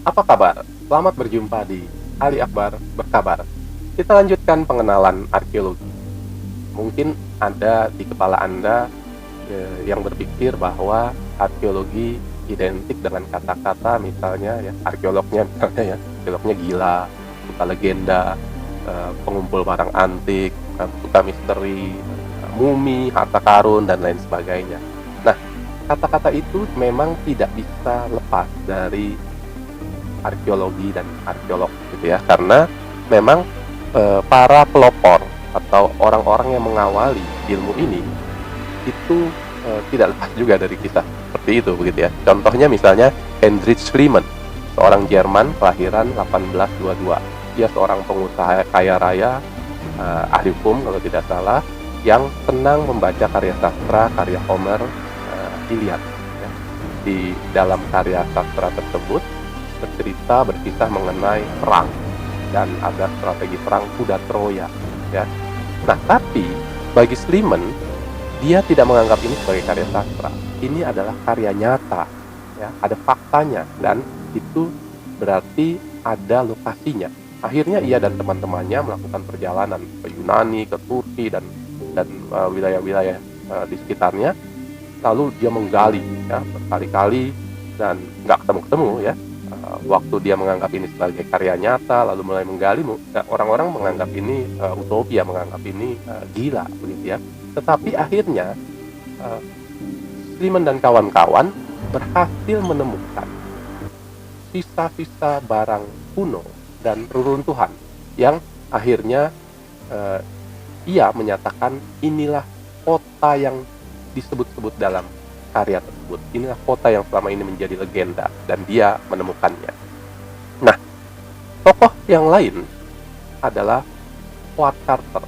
Apa kabar? Selamat berjumpa di Ali Akbar Berkabar. Kita lanjutkan pengenalan arkeologi. Mungkin ada di kepala Anda yang berpikir bahwa arkeologi identik dengan kata-kata misalnya ya, arkeolognya gila, suka legenda, pengumpul barang antik, suka misteri, mumi, harta karun, dan lain sebagainya. Nah, kata-kata itu memang tidak bisa lepas dari arkeologi dan arkeolog gitu ya, karena memang para pelopor atau orang-orang yang mengawali ilmu ini itu tidak lepas juga dari kisah seperti itu begitu ya. Contohnya misalnya Heinrich Schliemann, seorang Jerman kelahiran 1822. Dia seorang pengusaha kaya raya, ahli hukum kalau tidak salah, yang senang membaca karya sastra, karya Homer, Iliad ya. Di dalam karya sastra tersebut berkisah mengenai perang dan ada strategi perang kuda Troya ya. Nah, tapi bagi Schliemann, dia tidak menganggap ini sebagai karya sastra. Ini adalah karya nyata ya, ada faktanya, dan itu berarti ada lokasinya. Akhirnya ia dan teman-temannya melakukan perjalanan ke Yunani, ke Turki, dan wilayah-wilayah di sekitarnya. Lalu dia menggali ya berkali-kali dan nggak ketemu-ketemu ya. Waktu dia menganggap ini sebagai karya nyata, lalu mulai menggali, orang-orang menganggap ini utopia, menganggap ini gila begitu ya. Tetapi akhirnya Schliemann dan kawan-kawan berhasil menemukan sisa-sisa barang kuno dan reruntuhan yang akhirnya ia menyatakan inilah kota yang disebut-sebut dalam karya tersebut. Inilah kota yang selama ini menjadi legenda, dan dia menemukannya. Nah, tokoh yang lain adalah Howard Carter,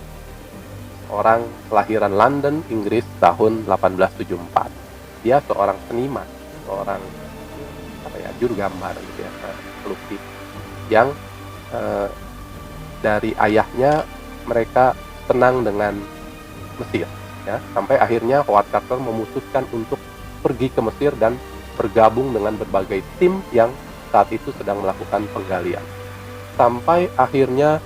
orang kelahiran London, Inggris tahun 1874. Dia seorang seniman, seorang juru gambar gitu ya, pelukis yang dari ayahnya mereka senang dengan Mesir ya, sampai akhirnya Howard Carter memutuskan untuk pergi ke Mesir dan bergabung dengan berbagai tim yang saat itu sedang melakukan penggalian. Sampai akhirnya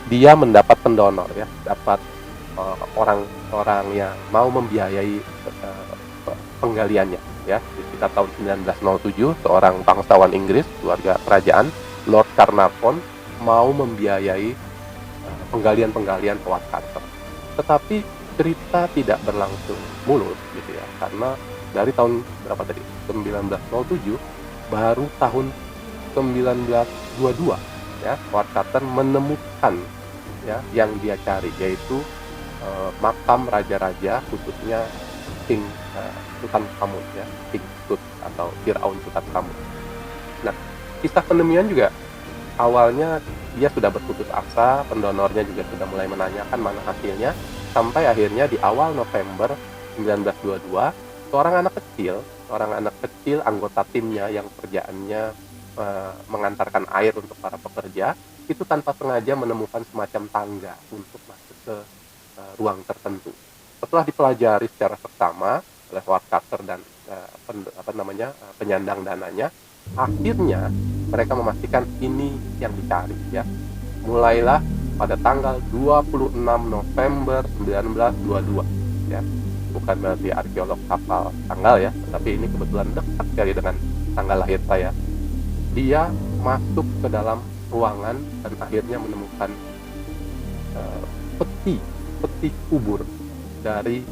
dia mendapat pendonor ya, dapat orang-orang yang mau membiayai penggaliannya ya. Di sekitar tahun 1907, seorang bangsawan Inggris, keluarga kerajaan, Lord Carnarvon, mau membiayai penggalian-penggalian Howard Carter. Tetapi cerita tidak berlangsung mulus gitu ya, karena dari tahun berapa tadi, 1907, baru tahun 1922 ya Howard Carter menemukan ya yang dia cari, yaitu makam raja-raja, khususnya King Tutankhamun ya, King Tut atau Firaun Tutankhamun. Nah, kisah penemuan juga awalnya dia sudah berputus asa, pendonornya juga sudah mulai menanyakan mana hasilnya, sampai akhirnya di awal November 1922, seorang anak kecil anggota timnya yang kerjaannya mengantarkan air untuk para pekerja, itu tanpa sengaja menemukan semacam tangga untuk masuk ke ruang tertentu. Setelah dipelajari secara seksama oleh Howard Carter dan penyandang dananya, akhirnya mereka memastikan ini yang dicari ya. Mulailah pada tanggal 26 November 1922 ya. Bukan berarti arkeolog hafal tanggal ya, tapi ini kebetulan dekat sekali dengan tanggal lahir saya. Dia masuk ke dalam ruangan dan akhirnya menemukan peti kubur dari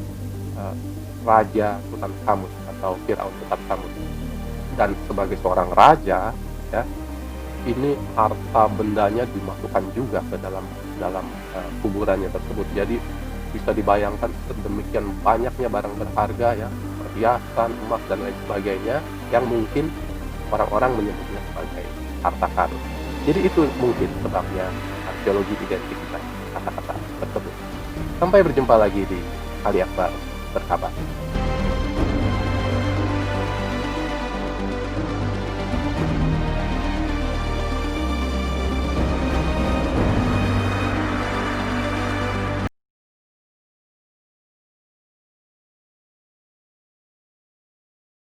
Raja Tutankhamun atau Firaun Tutankhamun. Dan sebagai seorang raja ya, ini harta bendanya dimasukkan juga ke dalam kuburannya tersebut. Jadi bisa dibayangkan sedemikian banyaknya barang berharga ya, perhiasan, emas, dan lain sebagainya, yang mungkin orang-orang menyebutnya sebagai harta karun. Jadi itu mungkin sebabnya arkeologi identitas kata-kata tersebut. Sampai berjumpa lagi di Ali Akbar Berkabar.